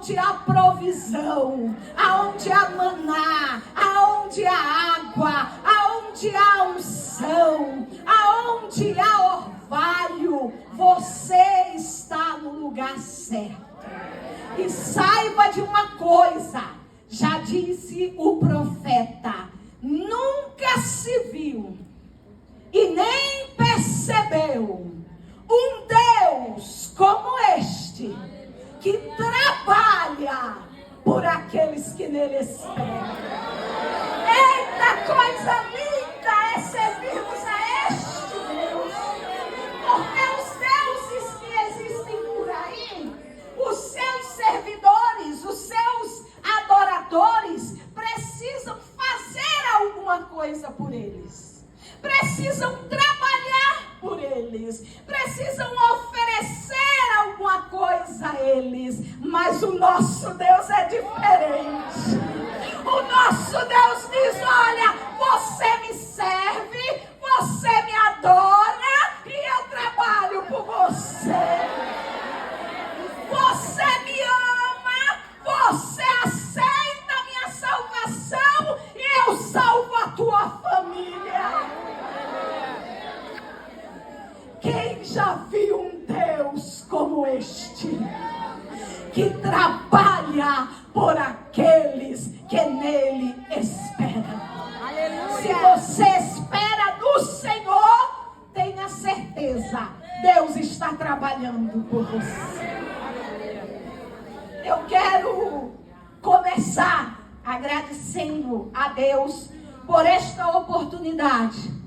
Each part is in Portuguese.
aonde há provisão, aonde há maná, aonde há água, aonde há unção, aonde há orvalho, você está no lugar certo. E saiba de uma coisa, já disse o profeta, nunca se viu e nem percebeu um Deus como este, que trabalha por aqueles que nele esperam. Eita, coisa linda é servirmos a este Deus, porque os deuses que existem por aí, os seus servidores, os seus adoradores, precisam fazer alguma coisa por eles, precisam trabalhar por eles, precisam oferecer alguma coisa a eles, mas o nosso Deus é diferente. O nosso Deus diz: olha, você me serve, você me adora e eu trabalho por você. Você me ama, você aceita a minha salvação e eu salvo a tua família. Quem já viu um Deus como este, que trabalha por aqueles que nele esperam? Aleluia. Se você espera no Senhor, tenha certeza, Deus está trabalhando por você. Eu quero começar agradecendo a Deus por esta oportunidade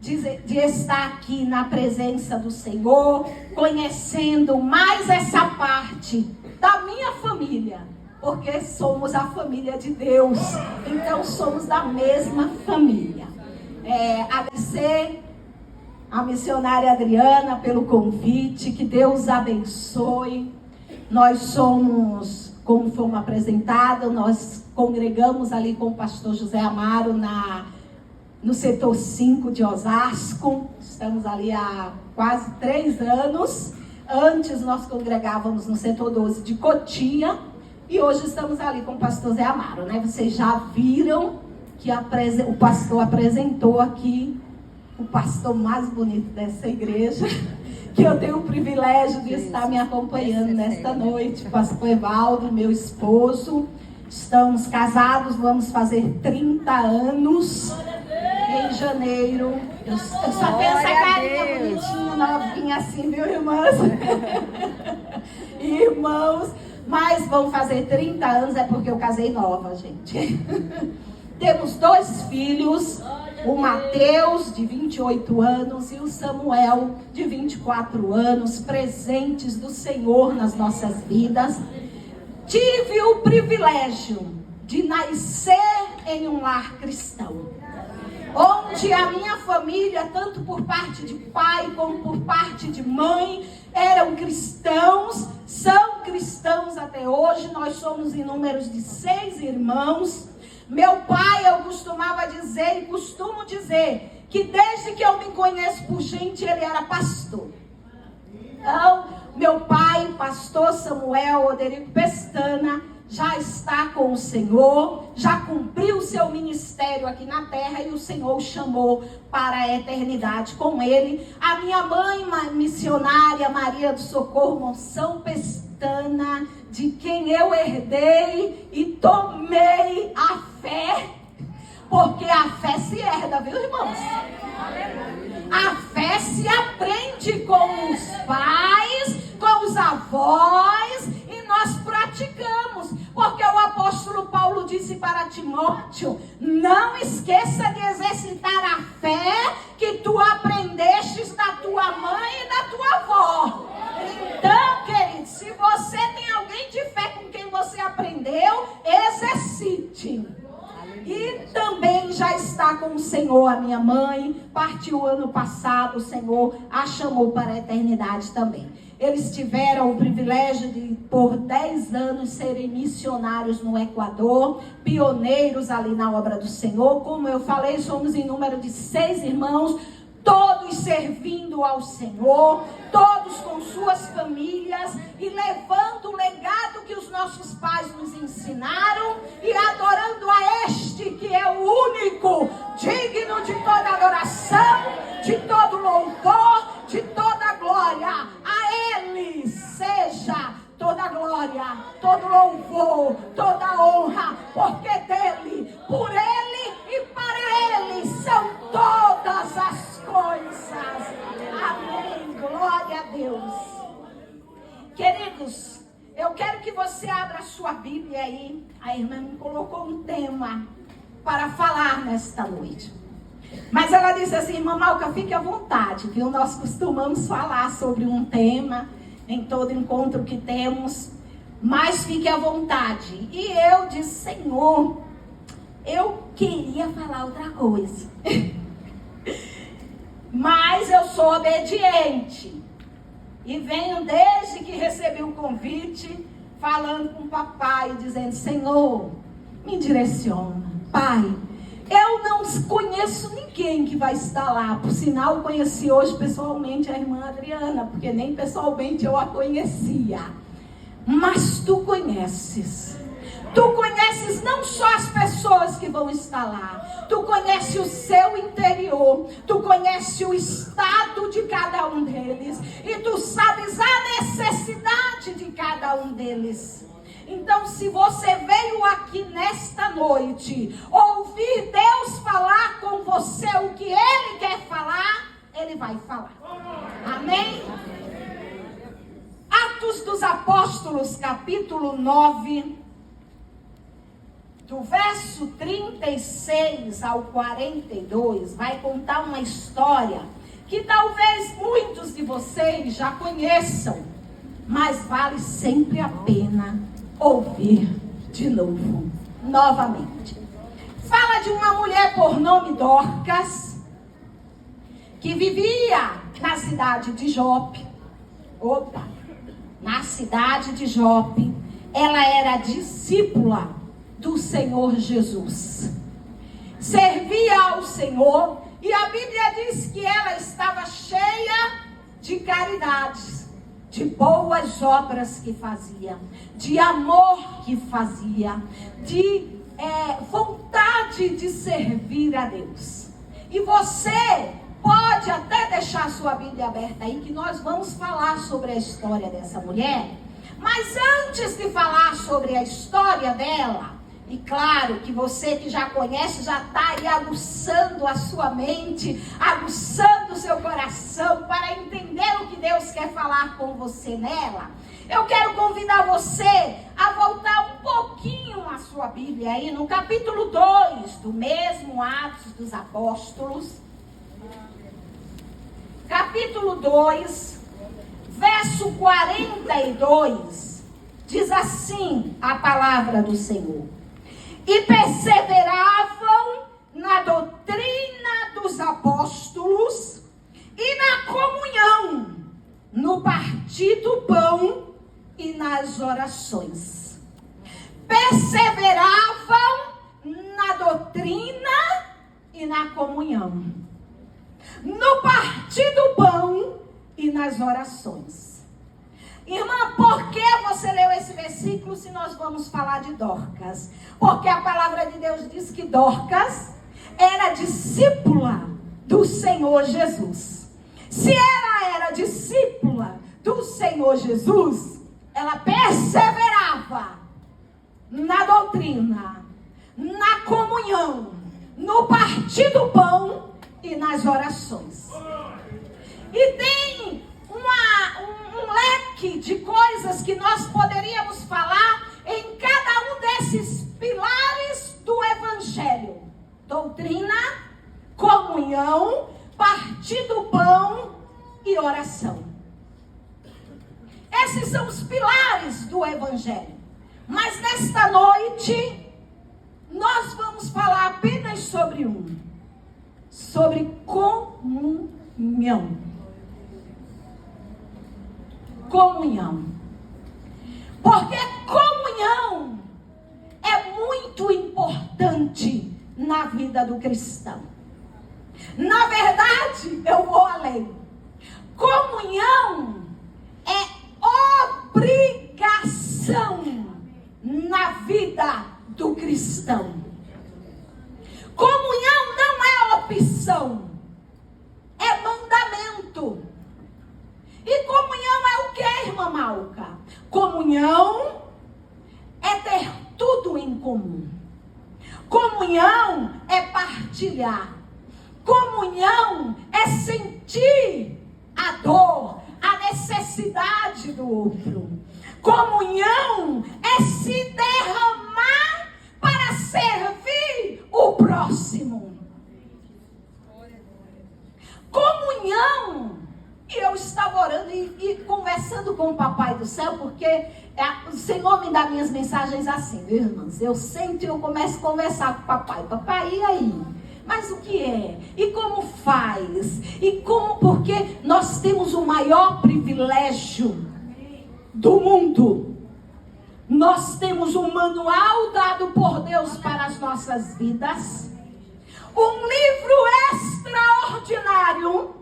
de estar aqui na presença do Senhor, conhecendo mais essa parte da minha família, porque somos a família de Deus, então somos da mesma família. Agradecer a missionária Adriana pelo convite, que Deus abençoe. Nós somos, como fomos apresentados, nós congregamos ali com o pastor José Amaro no setor 5 de Osasco. Estamos ali há quase 3 anos. Antes nós congregávamos no setor 12 de Cotia. E hoje estamos ali com o pastor Zé Amaro, né? Vocês já viram que o pastor apresentou aqui o pastor mais bonito dessa igreja, que eu tenho o privilégio de estar me acompanhando nesta noite. O pastor Evaldo, meu esposo. Estamos casados, vamos fazer 30 anos em janeiro. Eu só tenho essa carinha bonitinha, novinha assim, viu, irmãs? Irmãos, mas vão fazer 30 anos, é porque eu casei nova, gente. Temos 2 filhos, o Mateus, de 28 anos, e o Samuel, de 24 anos, presentes do Senhor nas nossas vidas. Tive o privilégio de nascer em um lar cristão, onde a minha família, tanto por parte de pai como por parte de mãe, eram cristãos, são cristãos até hoje. Nós somos em números de 6 irmãos. Meu pai, eu costumava dizer e costumo dizer que desde que eu me conheço por gente, ele era pastor. Então, meu pai, pastor Samuel Oderico Pestana, já está com o Senhor, já cumpriu o seu ministério aqui na terra e o Senhor o chamou para a eternidade com ele. A minha mãe, missionária Maria do Socorro Monção Pestana, de quem eu herdei e tomei a fé, porque a fé se herda, viu, irmãos? A fé se aprende com os pais, com os avós, e nós praticamos, porque o apóstolo Paulo disse para Timóteo: não esqueça de exercitar a fé que tu aprendestes da tua mãe e da tua avó. Então, querido, se você tem alguém de fé com quem você aprendeu, exercite. E também já está com o Senhor a minha mãe, partiu ano passado, o Senhor a chamou para a eternidade também. Eles tiveram o privilégio de, por 10 anos, serem missionários no Equador, pioneiros ali na obra do Senhor. Como eu falei, somos em número de 6 irmãos, todos servindo ao Senhor, todos com suas famílias e levando o legado que os nossos pais que é o único, digno de toda adoração, de todo louvor, de toda glória. A Ele seja toda glória, todo louvor, toda honra, porque dele, por Ele e para Ele são todas as coisas. Amém. Glória a Deus. Queridos, eu quero que você abra a sua Bíblia aí. A irmã me colocou um tema para falar nesta noite. Mas ela disse assim: irmã Malca, fique à vontade, viu? Nós costumamos falar sobre um tema em todo encontro que temos, mas fique à vontade. E eu disse: Senhor, eu queria falar outra coisa. Mas eu sou obediente. E venho desde que recebi o convite, falando com o papai, dizendo: Senhor, me direciona. Pai, eu não conheço ninguém que vai estar lá. Por sinal, eu conheci hoje pessoalmente a irmã Adriana, porque nem pessoalmente eu a conhecia. Mas tu conheces. Tu conheces não só as pessoas que vão estar lá. Tu conheces o seu interior. Tu conheces o estado de cada um deles. E tu sabes a necessidade de cada um deles. Então, se você veio aqui nesta noite ouvir Deus falar com você o que Ele quer falar, Ele vai falar. Amém? Atos dos Apóstolos, capítulo 9, do verso 36 ao 42, vai contar uma história que talvez muitos de vocês já conheçam, mas vale sempre a pena ouvir de novo, novamente. Fala de uma mulher por nome Dorcas, que vivia na cidade de Jope. Na cidade de Jope. Ela era discípula do Senhor Jesus. Servia ao Senhor, e a Bíblia diz que ela estava cheia de caridades, de boas obras que fazia, de amor que fazia, de vontade de servir a Deus. E você pode até deixar a sua Bíblia aberta aí, que nós vamos falar sobre a história dessa mulher. Mas antes de falar sobre a história dela, e claro que você que já conhece, já está aí aguçando a sua mente, aguçando o seu coração para entender o que Deus quer falar com você nela. Eu quero convidar você a voltar um pouquinho a sua Bíblia aí no capítulo 2 do mesmo Atos dos Apóstolos. Capítulo 2, verso 42, diz assim a palavra do Senhor: e perseveravam na doutrina dos apóstolos e na comunhão, no partir do pão e nas orações. Perseveravam na doutrina e na comunhão, no partir do pão e nas orações. Irmã, por que você leu esse versículo se nós vamos falar de Dorcas? Porque a palavra de Deus diz que Dorcas era discípula do Senhor Jesus. Se ela era discípula do Senhor Jesus, ela perseverava na doutrina, na comunhão, no partir do pão e nas orações. E tem um leque de coisas que nós poderíamos falar em cada um desses pilares do Evangelho: doutrina, comunhão, partir do pão e oração. Esses são os pilares do Evangelho. Mas nesta noite nós vamos falar apenas sobre sobre comunhão. Comunhão. Porque comunhão é muito importante na vida do cristão. Na verdade, eu vou além. Comunhão é obrigação na vida do cristão. Comunhão não é opção, é mandamento. E comunhão é o que, irmã Malca? Comunhão é ter tudo em comum. Comunhão é partilhar. Comunhão é sentir a dor, a necessidade do outro. Comunhão é se derramar para servir o próximo. Comunhão. E eu estava orando e conversando com o Papai do Céu, porque o Senhor me dá minhas mensagens assim, viu, irmãs? Eu sento e eu começo a conversar com o Papai. Papai, e aí? Mas o que é? E como faz? E como? Porque nós temos o maior privilégio do mundo. Nós temos um manual dado por Deus para as nossas vidas. Um livro extraordinário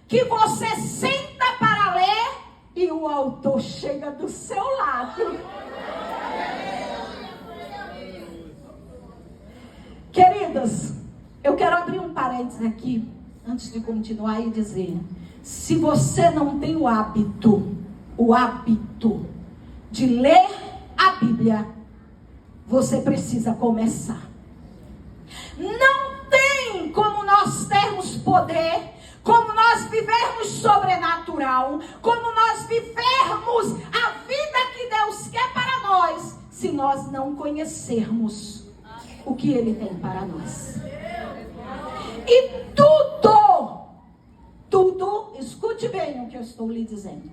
que você senta para ler e o autor chega do seu lado. Queridas, eu quero abrir um parênteses aqui, antes de continuar e dizer, se você não tem o hábito de ler a Bíblia, você precisa começar. Não tem como nós termos poder, como nós vivermos sobrenatural, como nós vivermos a vida que Deus quer para nós, se nós não conhecermos o que Ele tem para nós. E tudo, escute bem o que eu estou lhe dizendo,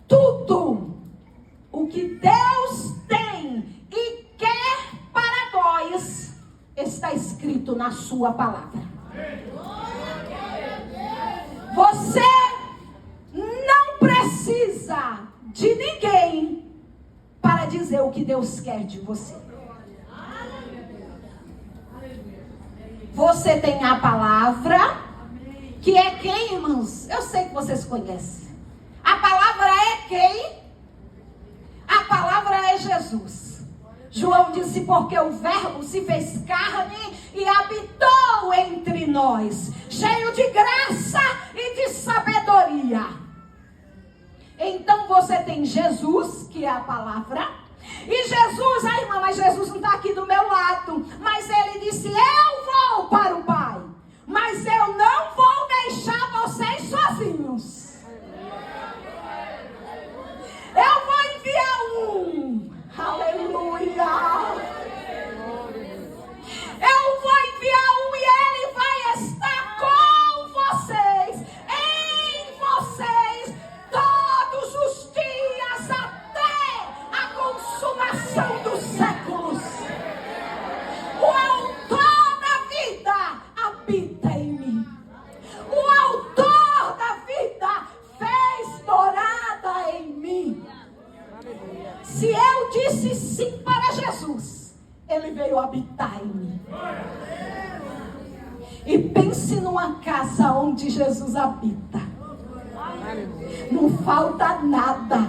tudo o que Deus tem e quer para nós, está escrito na sua palavra. Você não precisa de ninguém para dizer o que Deus quer de você. Você tem a palavra, que é quem, irmãos? Eu sei que vocês conhecem. A palavra é quem? A palavra é Jesus. João disse, porque o verbo se fez carne e habitou entre nós, cheio de graça e de sabedoria. Então você tem Jesus, que é a palavra. E Jesus, irmã, mas Jesus não está aqui do meu lado. Mas ele disse, eu vou para o Pai, mas eu não vou deixar vocês sozinhos. Eu vou enviar um. Aleluia. Eu vou enviar um e ele vai estar com vocês, em vocês, todos os dias até a consumação dos séculos. O autor da vida habita em mim. O autor da vida fez morada em mim. Se eu disse sim para Jesus, ele veio habitar em mim. E pense numa casa onde Jesus habita. Não falta nada.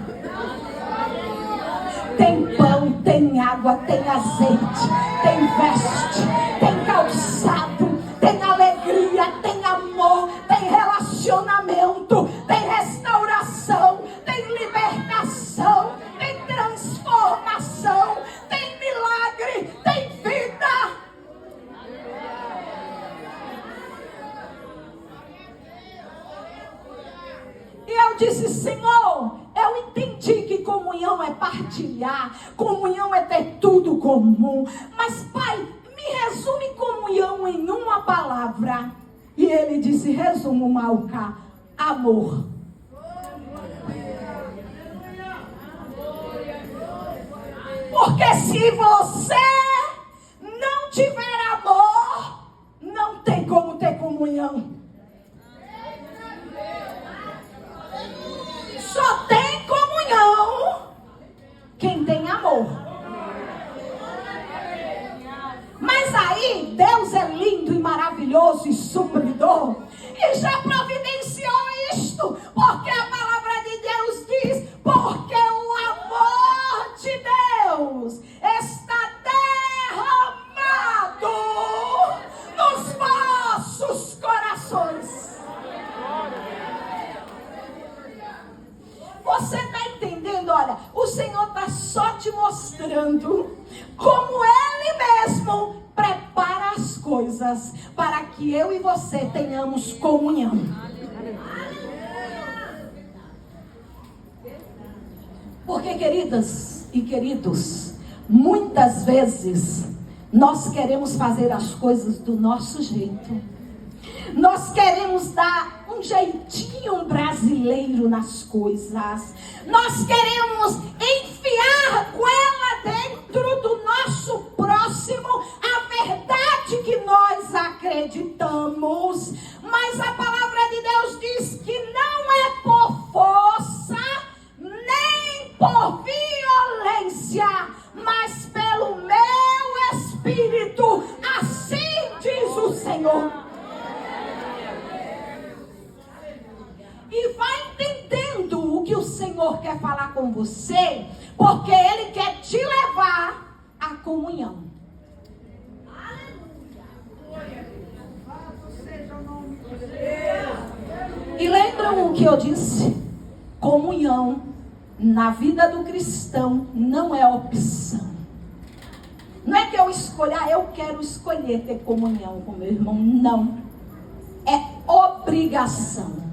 Tem pão, tem água, tem azeite, tem veste, tem calçado, tem alegria, tem amor, tem relacionamento, tem restauração, tem libertação, tem transformação, tem milagre, tem vida. E eu disse, Senhor, eu entendi que comunhão é partilhar, comunhão é ter tudo comum. Mas, Pai, me resume comunhão em uma palavra. E ele disse, resumo, Malca, amor. Porque se você não tiver amor, não tem como ter comunhão. Só tem comunhão quem tem amor. Mas aí, Deus é lindo e maravilhoso e supridor, e já providenciou isto, porque a palavra de Deus diz, porque o amor de Deus está derramado te mostrando como Ele mesmo prepara as coisas para que eu e você tenhamos comunhão. Porque, queridas e queridos, muitas vezes nós queremos fazer as coisas do nosso jeito. Nós queremos dar um jeitinho brasileiro nas coisas. Nós queremos enfiar goela dentro do nosso próximo a verdade que nós acreditamos. Mas a palavra de Deus diz que não é por força, nem por violência, mas pelo meu Espírito. Assim diz o Senhor. E vai entendendo o que o Senhor quer falar com você, porque Ele quer te levar à comunhão. E lembram o que eu disse? Comunhão na vida do cristão não é opção. Não é que eu escolha, eu quero escolher ter comunhão com meu irmão. Não. É obrigação.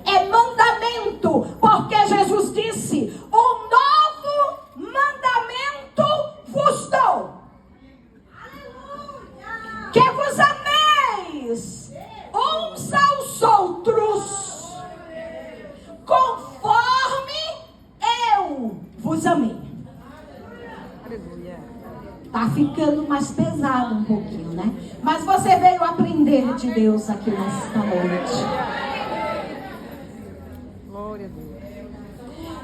É mandamento, porque Jesus disse: um novo mandamento vos dou. Aleluia. Que vos ameis uns aos outros, conforme eu vos amei. Tá ficando mais pesado um pouquinho, né? Mas você veio aprender de Deus aqui nesta noite.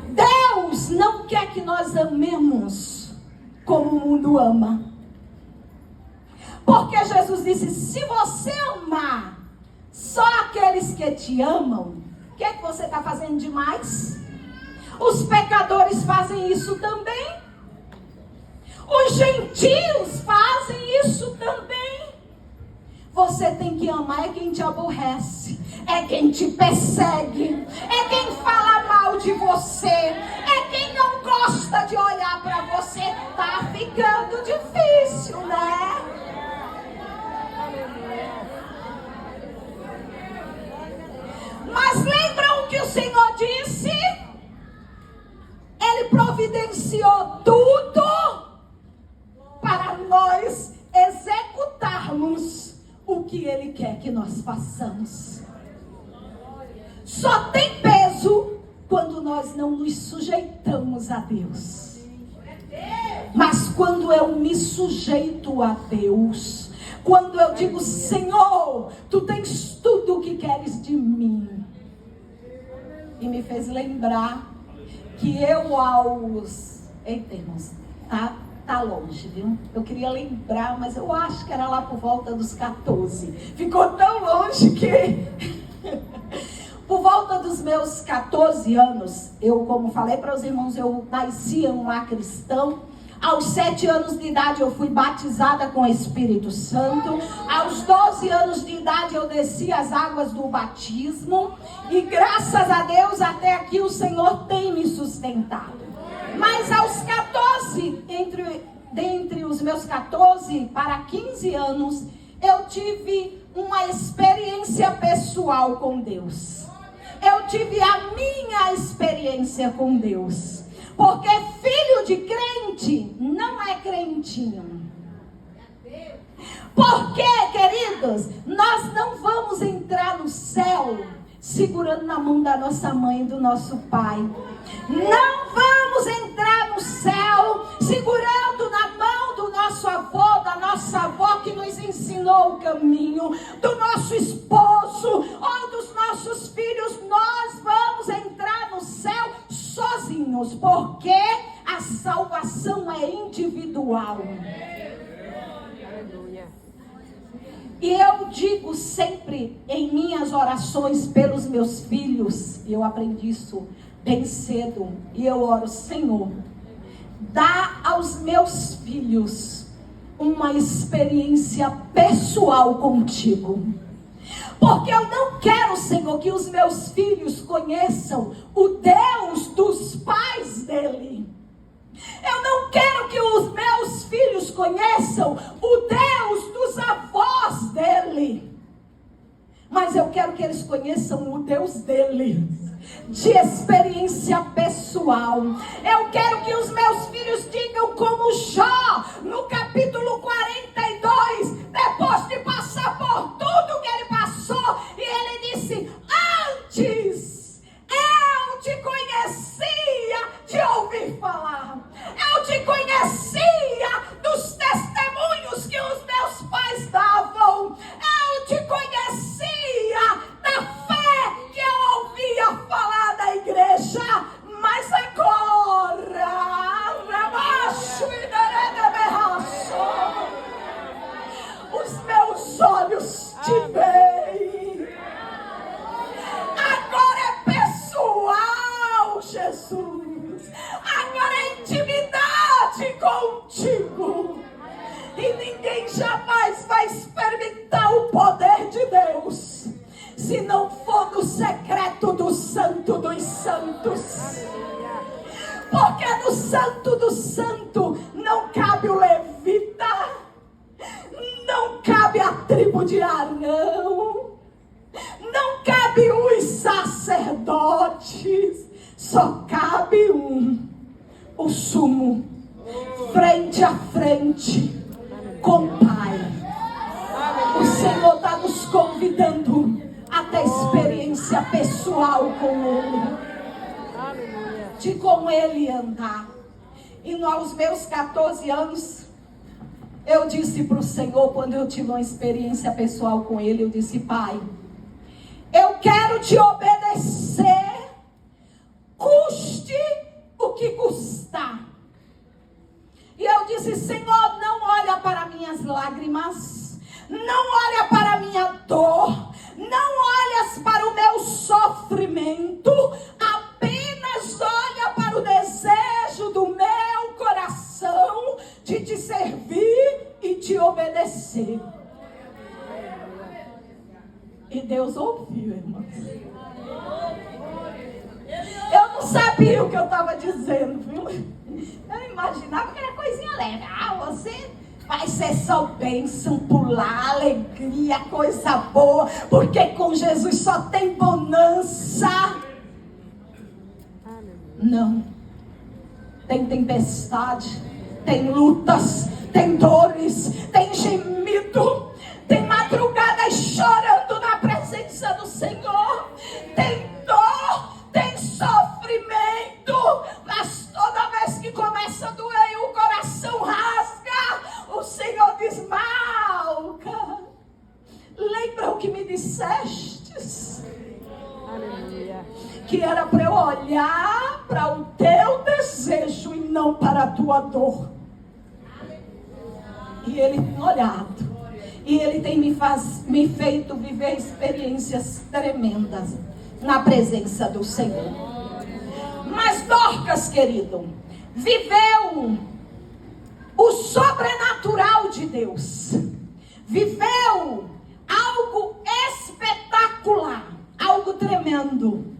Deus não quer que nós amemos como o mundo ama. Porque Jesus disse: se você amar só aqueles que te amam, o que é que você está fazendo demais? Os pecadores fazem isso também. Os gentios fazem isso também. Você tem que amar é quem te aborrece, é quem te persegue, é quem fala mal de você, é quem não gosta de olhar para você. Tá ficando difícil, né? Mas lembram o que o Senhor disse? Ele providenciou tudo para nós executarmos o que Ele quer que nós façamos. Só tem peso quando nós não nos sujeitamos a Deus. Mas quando eu me sujeito a Deus, quando eu digo: Senhor, Tu tens tudo o que queres de mim. E me fez lembrar que eu Eita, irmãos, tá longe, viu? Eu queria lembrar, mas eu acho que era lá por volta dos 14. Ficou tão longe que... Por volta dos meus 14 anos, eu, como falei para os irmãos, eu nasci em um lar cristão. Aos 7 anos de idade eu fui batizada com o Espírito Santo. Aos 12 anos de idade eu desci as águas do batismo. E graças a Deus até aqui o Senhor tem me sustentado. Mas aos 14, dentre os meus 14 para 15 anos, eu tive uma experiência pessoal com Deus. Eu tive a minha experiência com Deus. Porque filho de crente não é crentinho. Porque, queridos, nós não vamos entrar no céu segurando na mão da nossa mãe e do nosso pai. Não vamos entrar no céu segurando na mão do nosso avô, da nossa avó que nos ensinou o caminho, do nosso esposo ou dos nossos filhos. Nós vamos entrar no céu sozinhos, porque a salvação é individual. E eu digo sempre em minhas orações pelos meus filhos, e eu aprendi isso bem cedo, e eu oro: Senhor, dá aos meus filhos uma experiência pessoal contigo. Porque eu não quero, Senhor, que os meus filhos conheçam o Deus dos pais dele. Eu não quero conheçam o Deus dos avós dele. Mas eu quero que eles conheçam o Deus dele, de experiência pessoal. Eu quero que os meus filhos digam como Jó, no capítulo 42, depois de passar por tudo que ele passou, e ele disse: antes eu te conhecia de ouvir falar, eu te conhecia dos testemunhos que os meus pais davam, eu te conhecia da fé que eu ouvia falar da igreja, mas agora, os meus olhos te veem. Agora é pessoal, Jesus. Agora é intimidade contigo. E ninguém jamais vai experimentar o poder de Deus se não for no secreto do Santo dos Santos. Porque no Santo do Santo não cabe o levita, não cabe a tribo de Arão, não cabe os sacerdotes, só cabe o sumo, frente a frente com o Pai. O Senhor está nos convidando a ter experiência pessoal com Ele, de com Ele andar. E aos meus 14 anos, eu disse para o Senhor, quando eu tive uma experiência pessoal com Ele, eu disse: Pai, eu quero te obedecer, custe o que custar. E eu disse: Senhor, não olha para minhas lágrimas, não olha para a minha dor, não olhas para o meu sofrimento, apenas olha para o desejo do meu coração de te servir e te obedecer. E Deus ouviu, irmãos. Eu não sabia o que eu estava dizendo, viu? Eu imaginava que era coisinha leve. Você vai ser só bênção, pular, alegria, coisa boa, porque com Jesus só tem bonança. Não. Tem tempestade, tem lutas, tem dores, tem gemido, tem madrugadas chorando na presença do Senhor, tem dor, tem sofrimento, mas toda vez que começa a doer e o coração rasga, o Senhor diz: Malca, lembra o que me dissestes? Aleluia. Que era para eu olhar para o teu desejo e não para a tua dor. E Ele tem olhado. E Ele tem me feito viver experiências tremendas na presença do Senhor. Mas Dorcas, querido, viveu o sobrenatural de Deus. Viveu algo espetacular, algo tremendo.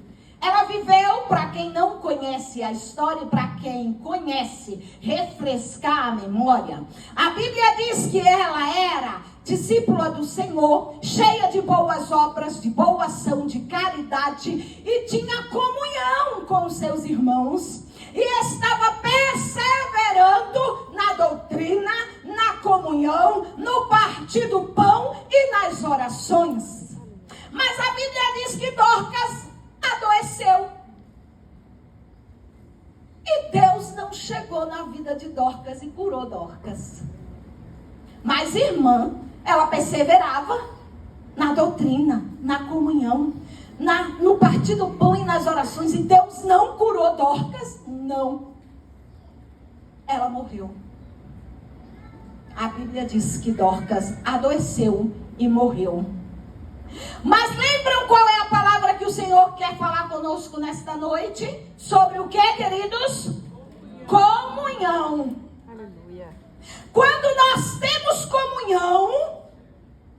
Ela viveu, para quem não conhece a história, e para quem conhece, refrescar a memória. A Bíblia diz que ela era discípula do Senhor, cheia de boas obras, de boa ação, de caridade, e tinha comunhão com os seus irmãos, e estava perseverando na doutrina, na comunhão, no partir do pão e nas orações. Mas a Bíblia diz que Dorcas adoeceu. E Deus não chegou na vida de Dorcas e curou Dorcas. Mas irmã, ela perseverava na doutrina, na comunhão, no partir do pão e nas orações. E Deus não curou Dorcas, não. Ela morreu. A Bíblia diz que Dorcas adoeceu e morreu. Mas lembram qual é a palavra que o Senhor quer falar conosco nesta noite? Sobre o que, queridos? Comunhão. Aleluia. Quando nós temos comunhão,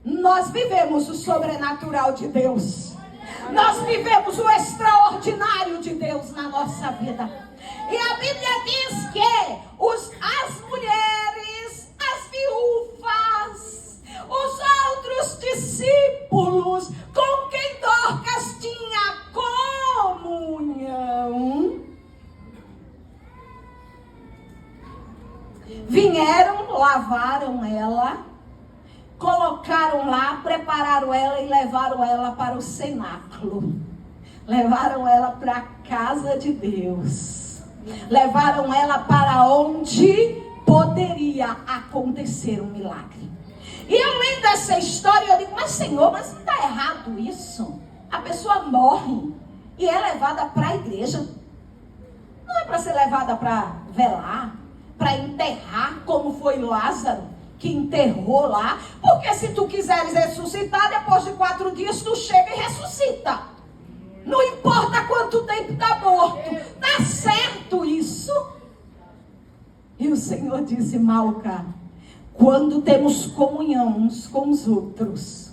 nós vivemos o sobrenatural de Deus. Nós vivemos o extraordinário de Deus na nossa vida. E a Bíblia diz que as mulheres, Vieram, lavaram ela, colocaram lá, prepararam ela e levaram ela para o cenáculo. Levaram ela para a casa de Deus. Levaram ela para onde poderia acontecer um milagre. E eu lendo essa história, eu digo, mas Senhor, mas não está errado isso? A pessoa morre e é levada para a igreja. Não é para ser levada para velar, para enterrar, como foi Lázaro, que enterrou lá. Porque se tu quiseres ressuscitar, depois de 4 dias tu chega e ressuscita. Não importa quanto tempo está morto. Está certo isso? E o Senhor disse, Malca, quando temos comunhão uns com os outros,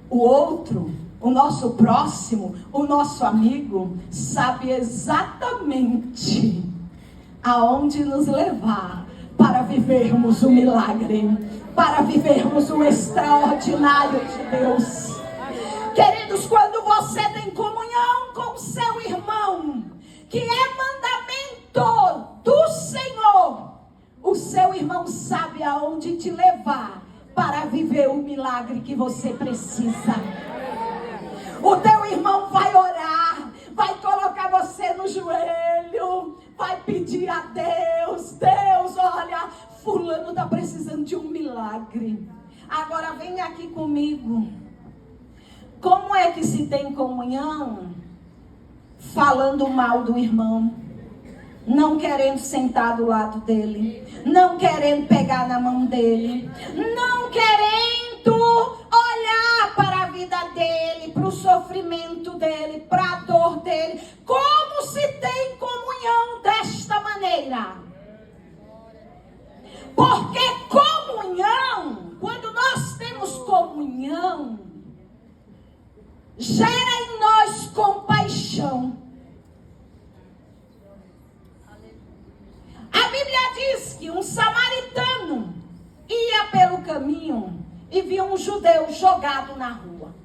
o outro, o nosso próximo, o nosso amigo, sabe exatamente aonde nos levar para vivermos o milagre, para vivermos o extraordinário de Deus. Queridos, quando você tem comunhão com o seu irmão, que é mandamento do Senhor, o seu irmão sabe aonde te levar para viver o milagre que você precisa. O teu irmão vai orar, vai colocar você no joelho, vai pedir a Deus, Deus, olha, fulano está precisando de um milagre. Agora vem aqui comigo. Como é que se tem comunhão falando mal do irmão? Não querendo sentar do lado dele, não querendo pegar na mão dele, não querendo olhar para a vida dele, para o sofrimento dele, para a dor dele. Como se tem comunhão desta maneira? Porque comunhão, quando nós temos comunhão, gera em nós compaixão. A Bíblia diz que um samaritano ia pelo caminho e viu um judeu jogado na rua,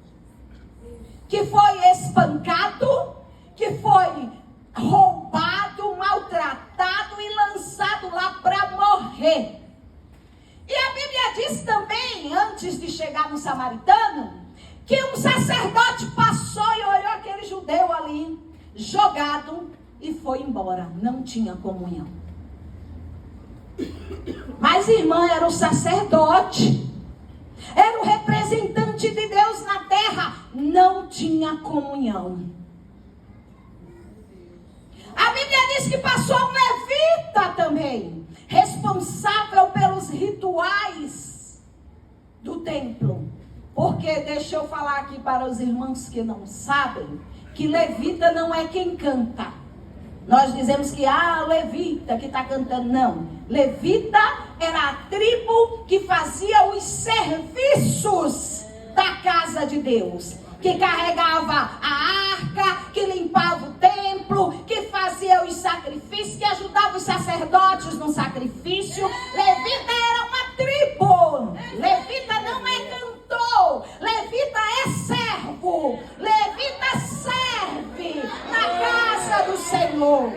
que foi espancado, que foi roubado, maltratado e lançado lá para morrer. E a Bíblia diz também, antes de chegar no samaritano, que um sacerdote passou e olhou aquele judeu ali, jogado, e foi embora. Não tinha comunhão. Mas irmã, era o sacerdote, era o representante de Deus na terra, não tinha comunhão. A Bíblia diz que passou um levita também, responsável pelos rituais do templo. Porque, deixa eu falar aqui para os irmãos que não sabem, que levita não é quem canta. Nós dizemos que, levita que está cantando. Não, levita era a tribo que fazia os serviços da casa de Deus. Que carregava a arca, que limpava o templo, que fazia os sacrifícios, que ajudava os sacerdotes no sacrifício. Levita era uma tribo. Levita não é cantor. Levita é servo. Levita serve na casa do Senhor.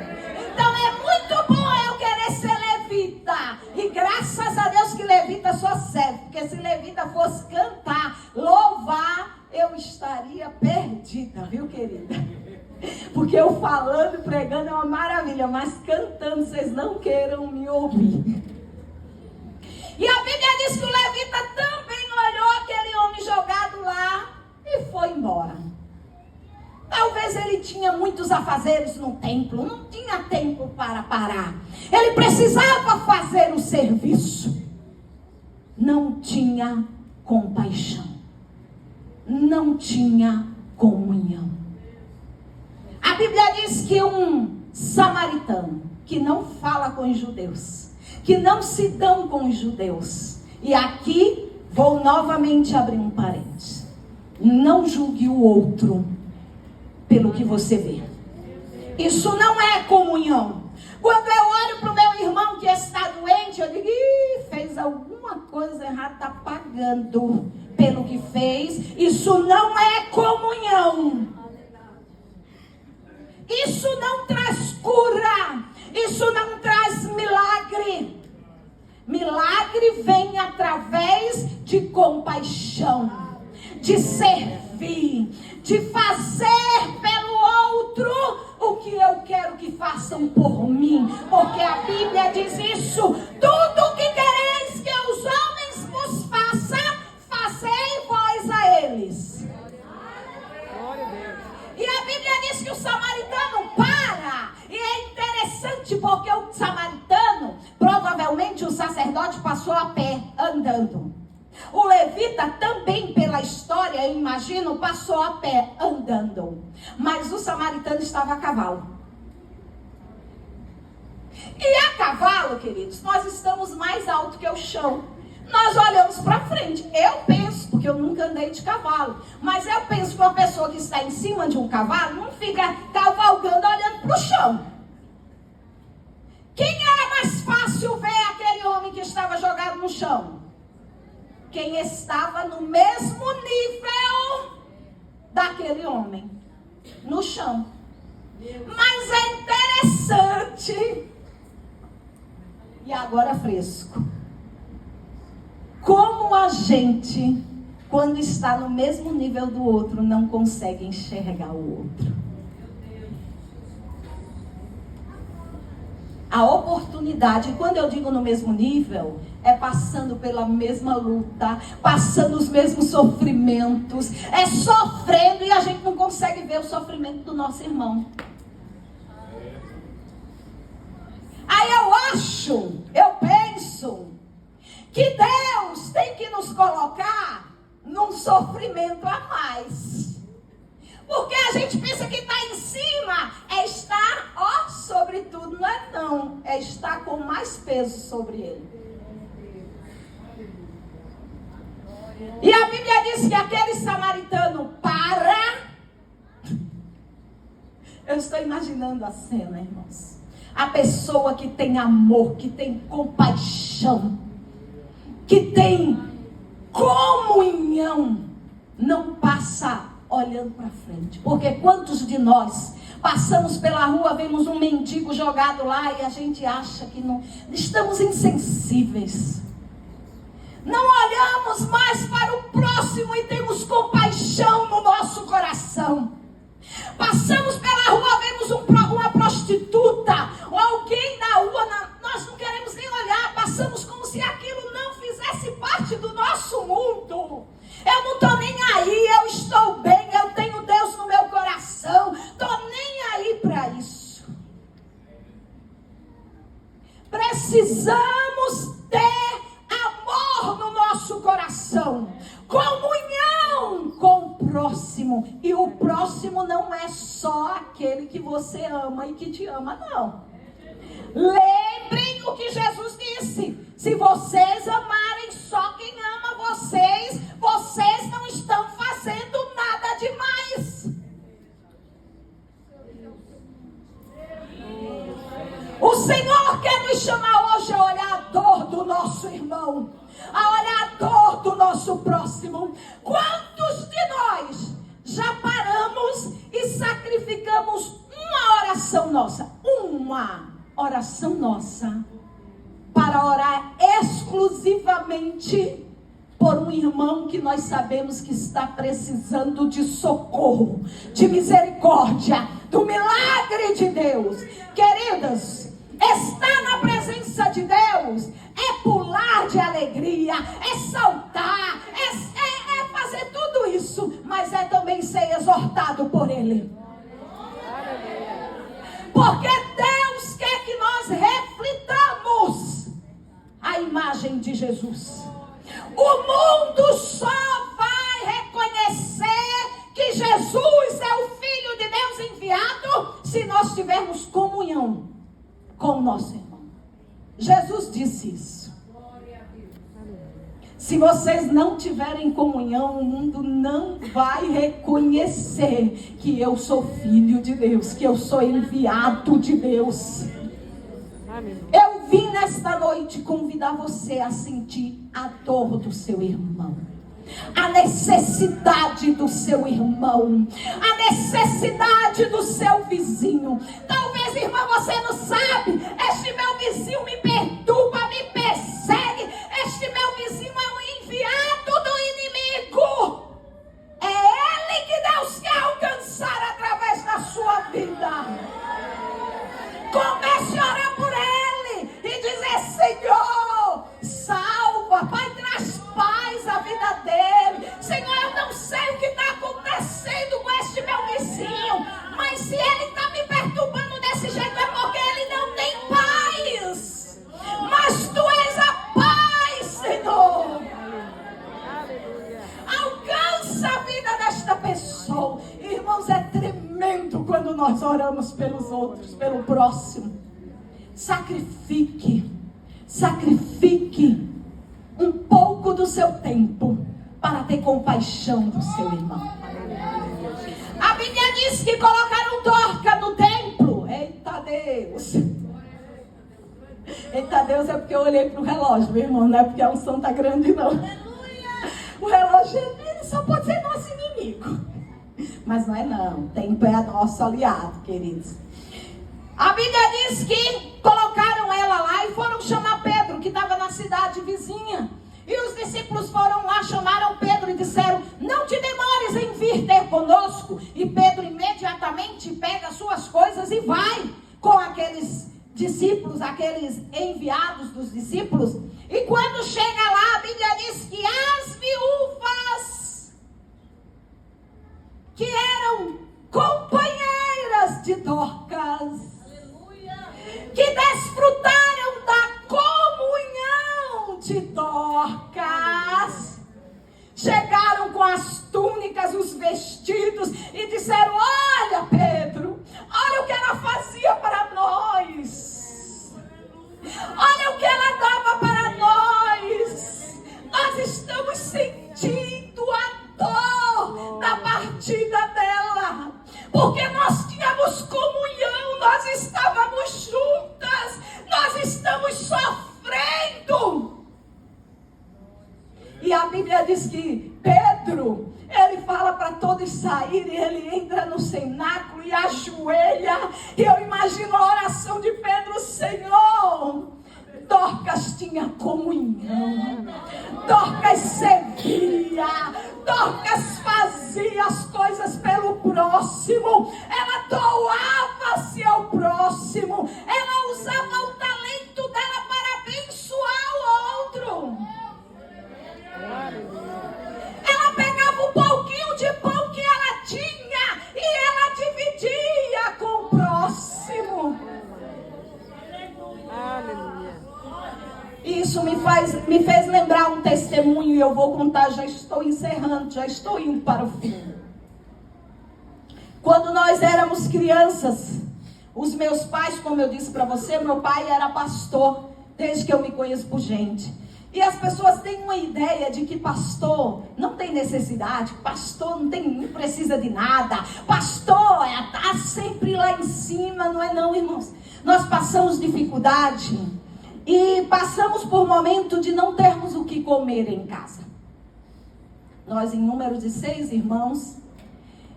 Então é muito bom eu querer ser levita. E graças a Deus que levita só serve. Porque se levita fosse cantar, louvar, eu estaria perdida, viu, querida? Porque eu falando, pregando é uma maravilha, mas cantando vocês não queiram me ouvir. E a Bíblia diz que o levita também olhou aquele homem jogado lá e foi embora. Talvez ele tinha muitos afazeres no templo, não tinha tempo para parar. Ele precisava fazer o serviço. Não tinha compaixão. Não tinha comunhão. A Bíblia diz que um samaritano que não fala com os judeus, que não se dão com os judeus. E aqui vou novamente abrir um parênteses. Não julgue o outro pelo que você vê. Isso não é comunhão. Quando eu olho para o meu irmão que está doente, eu digo, fez alguma coisa errada, está pagando pelo que fez. Isso não é comunhão. Isso não traz cura. Isso não traz milagre. Milagre vem através de compaixão, de servir, de fazer pelo outro o que eu quero que façam por mim. Porque a Bíblia diz isso: tudo o que quereis que os homens vos façam, fazei vós a eles. E a Bíblia diz que o samaritano para. E é interessante porque o samaritano, provavelmente o sacerdote passou a pé, andando. O levita também, pela história, eu imagino, passou a pé, andando. Mas o samaritano estava a cavalo. E a cavalo, queridos, nós estamos mais alto que o chão. Nós olhamos para frente. Eu penso, porque eu nunca andei de cavalo, mas eu penso que uma pessoa que está em cima de um cavalo não fica cavalgando olhando para o chão. Quem era mais fácil ver aquele homem que estava jogado no chão? Quem estava no mesmo nível daquele homem, no chão. Mas é interessante, e agora fresco, como a gente, quando está no mesmo nível do outro, não consegue enxergar o outro. A oportunidade, quando eu digo no mesmo nível, é passando pela mesma luta, passando os mesmos sofrimentos, é sofrendo e a gente não consegue ver o sofrimento do nosso irmão. Aí eu penso que Deus tem que nos colocar num sofrimento a mais. Porque a gente pensa que está em cima é estar, sobre tudo. Não, é estar com mais peso sobre ele. E a Bíblia diz que aquele samaritano para. Eu estou imaginando a cena, irmãos. A pessoa que tem amor, que tem compaixão, que tem comunhão, não passa olhando para frente. Porque quantos de nós passamos pela rua, vemos um mendigo jogado lá e a gente acha que não, estamos insensíveis. Não olhamos mais para o próximo e temos compaixão no nosso coração. Passamos pela rua, vemos uma prostituta ou alguém na rua, nós não queremos nem olhar, passamos como se aquilo não fizesse parte do nosso mundo. Eu não estou nem aí, eu estou bem, eu tenho Deus no meu coração, estou nem aí para isso. Precisamos ter amor no nosso coração, comunhão com o próximo. E o próximo não é só aquele que você ama e que te ama, não. Lembrem o que Jesus disse: se vocês amarem só quem ama vocês, vocês não estão fazendo nada demais. O Senhor quer nos chamar hoje a olhar a dor do nosso irmão, a olhar a dor do nosso próximo. Quantos de nós já paramos e sacrificamos uma oração nossa, para orar exclusivamente por um irmão que nós sabemos que está precisando de socorro, de misericórdia, do milagre de Deus? Queridas, estar na presença de Deus é pular de alegria, é saltar, é fazer tudo isso, mas é também ser exortado por Ele. Porque Deus quer que nós reflitamos a imagem de Jesus. O mundo só vai reconhecer que Jesus é o Filho de Deus enviado se nós tivermos comunhão com o nosso irmão. Jesus disse isso. Se vocês não tiverem comunhão, o mundo não vai reconhecer que eu sou filho de Deus, que eu sou enviado de Deus. Eu vim nesta noite convidar você a sentir a dor do seu irmão, a necessidade do seu irmão, a necessidade do seu vizinho. Talvez, irmã, você não sabe, este meu vizinho me perturba, me persegue. oramos pelos outros, pelo próximo. Sacrifique um pouco do seu tempo para ter compaixão do seu irmão. A Bíblia diz que colocaram Dorca no templo. Eita Deus! Eita Deus, é porque eu olhei para o relógio, meu irmão, não é porque a unção está grande, não. O relógio ele só pode ser nosso inimigo. Mas não é não, o tempo é nosso aliado, queridos. A Bíblia diz que colocaram ela lá e foram chamar Pedro, que estava na cidade vizinha. E os discípulos foram lá, chamaram Pedro e disseram: não te demores em vir ter conosco. E Pedro imediatamente pega suas coisas e vai com aqueles discípulos, aqueles enviados dos discípulos. E quando chega lá, a Bíblia diz que as viúvas, que eram companheiras de Dorcas, que desfrutaram da comunhão de Dorcas, chegaram com as túnicas, os vestidos e disseram: olha Pedro, olha o que ela fazia para nós, olha o que ela dava para nós. Nós estamos sentindo a dor da partida dela, porque nós tínhamos comunhão, nós estávamos juntas, nós estamos sofrendo. E a Bíblia diz que Pedro, ele fala para todos saírem, ele entra no cenáculo e ajoelha. E eu imagino a oração de Pedro: Senhor, Dorcas tinha comunhão, Dorcas servia, Dorcas fazia as coisas pelo próximo, ela doava-se ao próximo, ela usava o talento dela para abençoar o outro. Ela pegava um pouquinho de pão que ela tinha e ela dividia com o próximo. Aleluia. Isso me fez lembrar um testemunho e eu vou contar, já estou encerrando, já estou indo para o fim. Quando nós éramos crianças, os meus pais, como eu disse para você, meu pai era pastor, desde que eu me conheço por gente. E as pessoas têm uma ideia de que pastor não tem necessidade, pastor não precisa de nada, pastor está sempre lá em cima. Não é não, irmãos. Nós passamos dificuldade e passamos por momento de não termos o que comer em casa. Nós em número de 6 irmãos.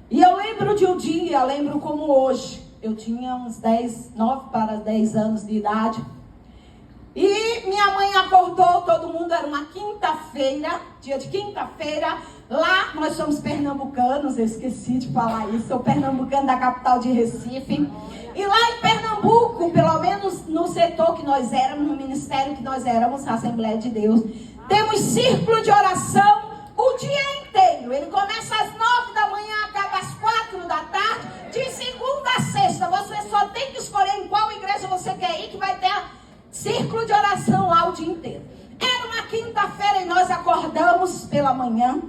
E eu lembro de um dia, lembro como hoje. Eu tinha uns 9 para 10 anos de idade. E minha mãe acordou, todo mundo, era uma quinta-feira, dia de quinta-feira. Lá nós somos pernambucanos, eu esqueci de falar isso, sou pernambucano da capital de Recife. E lá em Pernambuco, pelo menos no setor que nós éramos, no ministério que nós éramos, a Assembleia de Deus, temos círculo de oração o dia inteiro. Ele começa às 9 da manhã, acaba às 4 da tarde, de segunda a sexta. Você só tem que escolher em qual igreja você quer ir, que vai ter círculo de oração lá o dia inteiro. Era uma quinta-feira e nós acordamos pela manhã.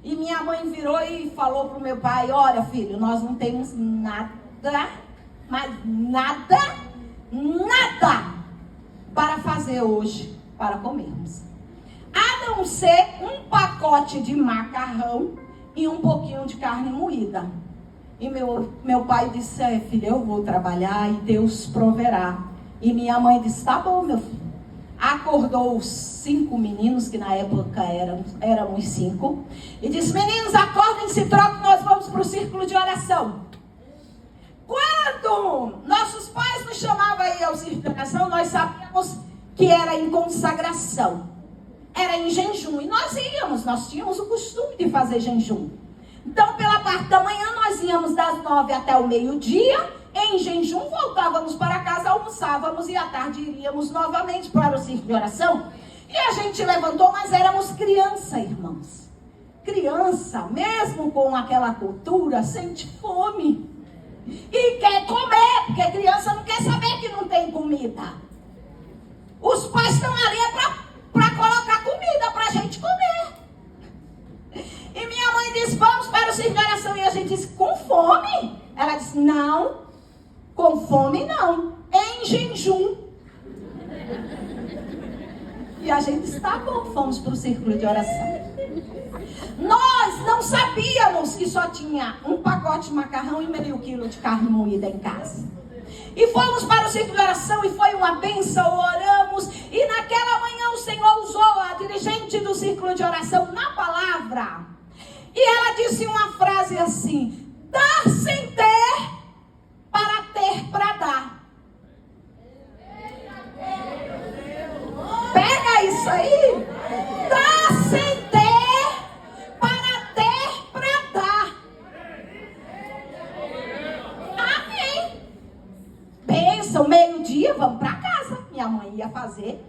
E minha mãe virou e falou para o meu pai: olha filho, nós não temos nada, mas nada para fazer hoje, para comermos. A não ser um pacote de macarrão e um pouquinho de carne moída. E meu pai disse: filha, eu vou trabalhar e Deus proverá. E minha mãe disse: tá bom, meu filho. Acordou os 5 meninos, que na época éramos 5, e disse: meninos, acordem-se, troquem, nós vamos para o círculo de oração. Quando nossos pais nos chamavam aí ao círculo de oração, nós sabíamos que era em consagração, era em jejum, e nós tínhamos o costume de fazer jejum. Então, pela parte da manhã, nós íamos das 9 até o meio-dia, em jejum, voltávamos para casa, almoçávamos e à tarde iríamos novamente para o círculo de oração. E a gente levantou, mas éramos criança, irmãos. Criança, mesmo com aquela cultura, sente fome e quer comer, porque criança não quer saber que não tem comida. Os pais estão ali para colocar comida para a gente comer. E minha mãe disse: vamos para o círculo de oração. E a gente disse: com fome? Ela disse: não, E a gente está bom, fomos para o círculo de oração. Nós não sabíamos que só tinha um pacote de macarrão e meio quilo de carne moída em casa. E fomos para o círculo de oração e foi uma bênção, oramos. E naquela manhã o Senhor usou a dirigente do círculo de oração na palavra. E ela disse uma frase assim: dar sem ter, para ter para dar. Pega isso aí. Dar sem ter, para ter para dar. Amém. Bênção, meio-dia, vamos para casa. Minha mãe ia fazer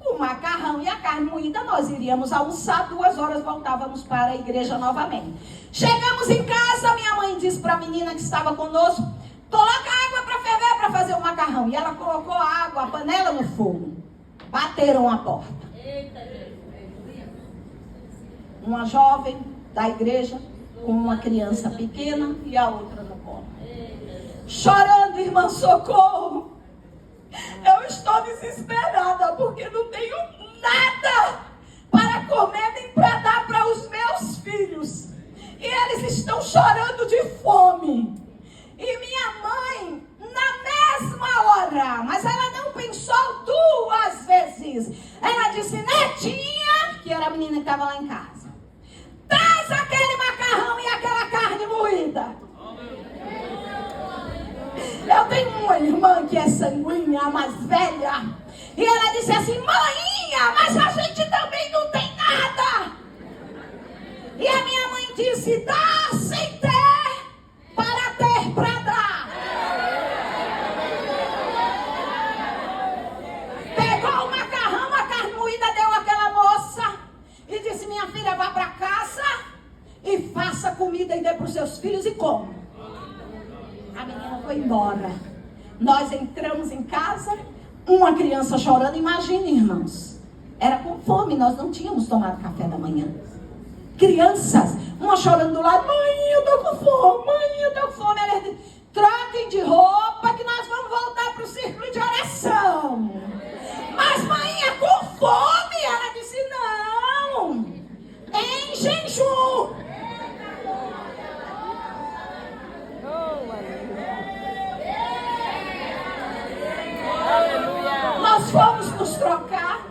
o macarrão e a carne moída. Nós iríamos almoçar, 2 horas voltávamos para a igreja novamente. Chegamos em casa, minha mãe disse para a menina que estava conosco: coloca água para ferver para fazer o macarrão. E ela colocou a água, a panela no fogo. Bateram a porta. Uma jovem da igreja com uma criança pequena e a outra no colo. Chorando, irmã, socorro. Eu estou desesperada porque não tenho nada para comer nem para dar para os meus filhos. E eles estão chorando de fome. E minha mãe, na mesma hora, mas ela não pensou 2 vezes. Ela disse: Netinha, que era a menina que estava lá em casa, traz aquele macarrão e aquela carne moída. Eu tenho uma irmã que é sanguínea, a mais velha. E ela disse assim: Mãinha, mas a gente também não tem nada. E a minha mãe disse: dá sem ter, para ter para dar. Pegou o macarrão, a carne moída, deu àquela moça e disse: minha filha, vá para casa e faça comida e dê para os seus filhos e coma. A menina foi embora. Nós entramos em casa, uma criança chorando. Imagine, irmãos, era com fome, nós não tínhamos tomado café da manhã. Crianças, uma chorando do lado: mãe, eu tô com fome, mãe, eu tô com fome. Ela disse: troquem de roupa que nós vamos voltar para o círculo de oração. Mas mãe, é com fome. Ela disse: não, em jejum. Nós fomos nos trocar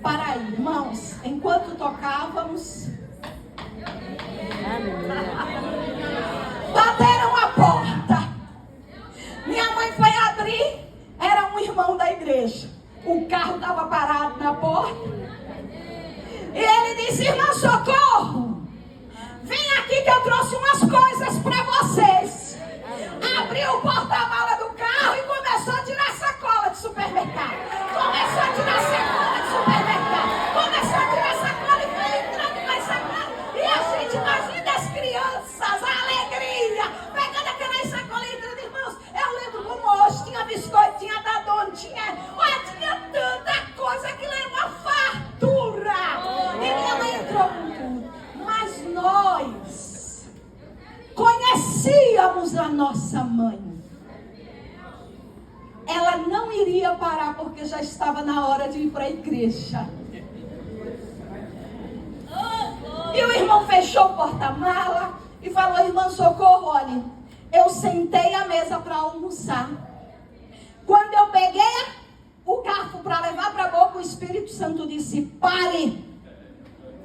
para ir, irmãos. Enquanto tocávamos, bateram a porta. Minha mãe foi abrir, era um irmão da igreja. O carro estava parado na porta. E ele disse: irmã, socorro, vem aqui que eu trouxe umas coisas para vocês. Abriu o porta-mala do carro e começou a tirar sacola de supermercado. Começou a tirar sacola de supermercado. Começou a tirar sacola e foi entrando mais sacola. E a gente imagina as crianças, a alegria, pegando aquelas sacolas e entrando. Irmãos, eu lembro como hoje tinha biscoito, tinha Danone, tinha tanta coisa que era uma fartura. E minha mãe entrou com tudo. Mas nós conhecíamos a nossa mãe. Ela não iria parar porque já estava na hora de ir para a igreja. E o irmão fechou o porta-mala e falou: irmã, socorro, olha, eu sentei à mesa para almoçar. Quando eu peguei o garfo para levar para a boca, o Espírito Santo disse: pare,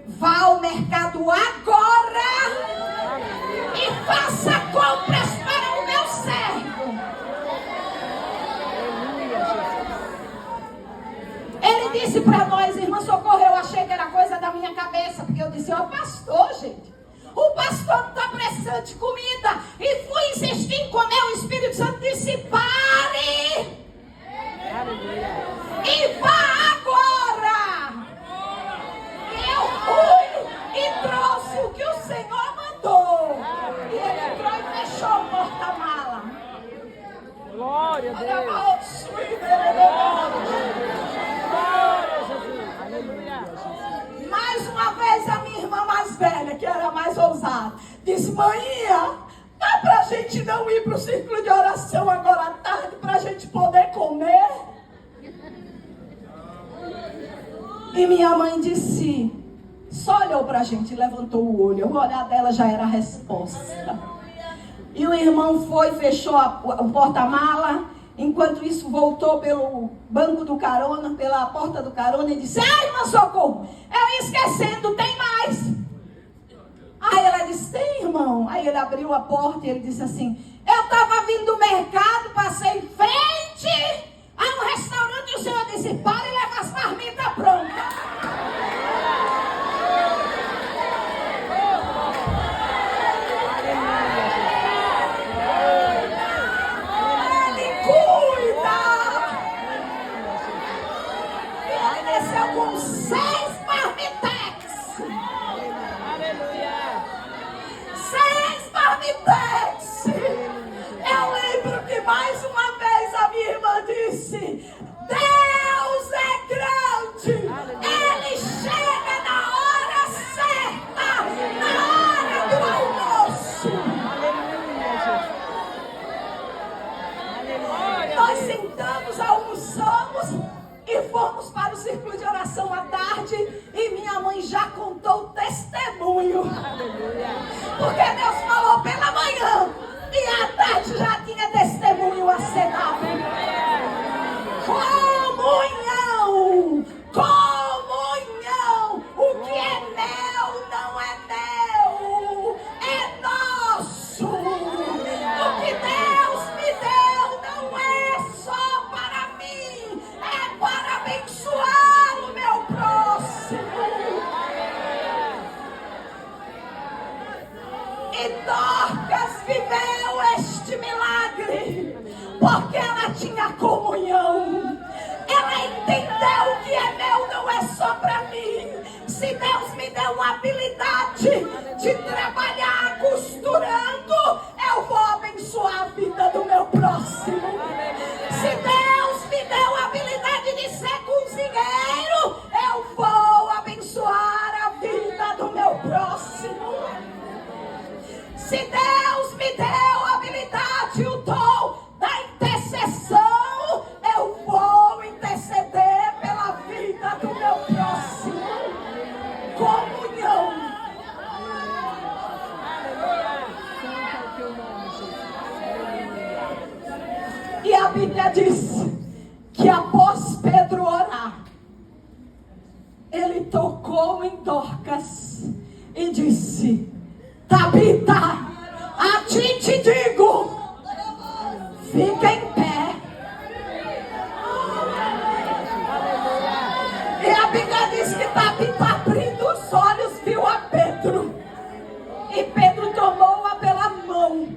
vá ao mercado agora e faça compras para o meu servo. Ele disse para nós: irmã, socorro, eu achei que era coisa da minha cabeça, porque eu disse: ó, pastor, gente, o pastor não está precisando de comida. E fui insistir em comer. O Espírito Santo disse: pare e vá agora. Eu fui e trouxe o que o Senhor mandou. E ele entrou e fechou o porta-mala. Glória a Deus. Mais uma vez a minha irmã mais velha, que era mais ousada, disse: mãinha, dá pra gente não ir pro círculo de oração agora à tarde, pra gente poder comer? E minha mãe disse, só olhou para a gente, levantou o olho. O olhar dela já era a resposta. E o irmão foi, fechou o porta-mala. Enquanto isso, voltou pelo banco do carona, pela porta do carona e disse, ai, irmã Socorro, eu ia esquecendo, tem mais. Aí ela disse, tem, irmão. Aí ele abriu a porta e ele disse assim, eu estava vindo do mercado, passei em frente a um restaurante e o senhor disse, para e leva as marmitas prontas. Com 6 marmitex. Aleluia. 6 marmitex. Eu lembro que mais uma vez a minha irmã disse, Deus é grande. Ele chega na hora certa, na hora do almoço. Nós sentamos, almoçamos e fomos para o círculo de oração à tarde. E minha mãe já contou o testemunho. Porque Deus falou pela manhã e à tarde já tinha testemunho a ser dado. Comunhão! Comunhão! O que é meu não é meu, é nosso. O que Deus me deu não é só para mim, é para abençoar o meu próximo. E Dorcas viveu este milagre porque ela tinha comunhão. Ela entendeu que é meu não é só para mim. Se Deus me deu uma habilidade de trabalhar costurando, eu vou abençoar a vida do meu próximo. Se Deus me deu a habilidade de ser cozinheiro, eu vou abençoar a vida do meu próximo. Se Deus me deu a habilidade, o dom da intercessão, eu vou interceder pela vida do meu próximo. Comunhão. E a Bíblia diz que após Pedro orar, ele tocou em Dorcas e disse, Tabita, a ti te digo, fica em pé. E a Bíblia diz que Tabita, abrindo os olhos, viu a Pedro. E Pedro tomou-a pela mão,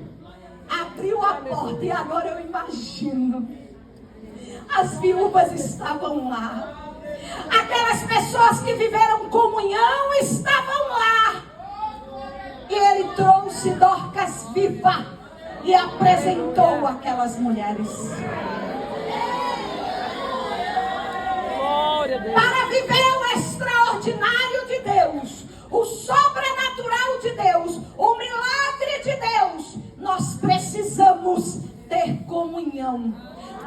abriu a porta. E agora eu imagino, as viúvas estavam lá. Aquelas pessoas que viveram comunhão estavam lá. E ele trouxe Dorcas viva e apresentou aquelas mulheres. Para viver o extraordinário de Deus, o sobrenatural de Deus, o milagre de Deus, nós precisamos ter comunhão.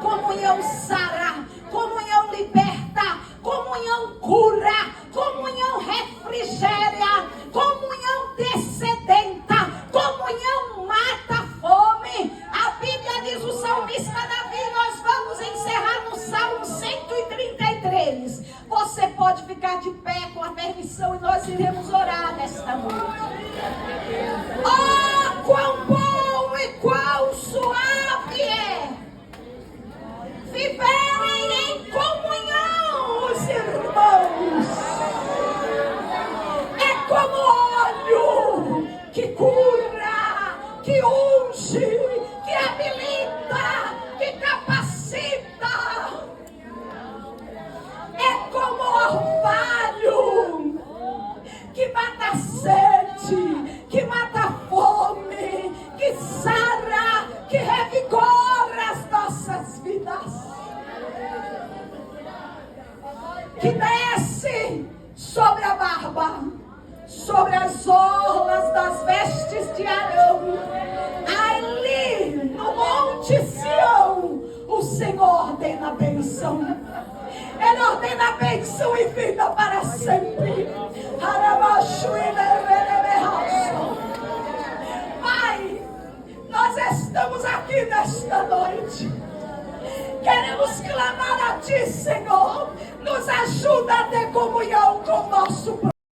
Comunhão sara, comunhão liberta, comunhão cura, comunhão refrigera, comunhão descedenta, comunhão mata a fome. A Bíblia diz, o salmista Davi, nós vamos encerrar no Salmo 133. Você pode ficar de pé com a permissão e nós iremos orar nesta noite. Oh, quão bom e quão suave é viverem em comunhão os irmãos. É como óleo que cura, que unge, que habilita, que capacita. É como orvalho que mata a sede, que mata a fome, que sara, que revigora as nossas vidas. Que desce sobre a barba, sobre as orlas das vestes de Arão. Ali no Monte Sião, o Senhor ordena a bênção. Ele ordena a bênção e vida para sempre. Pai, nós estamos aqui nesta noite. Queremos clamar a Ti, Senhor. Nos ajuda a ter comunhão com o nosso próximo.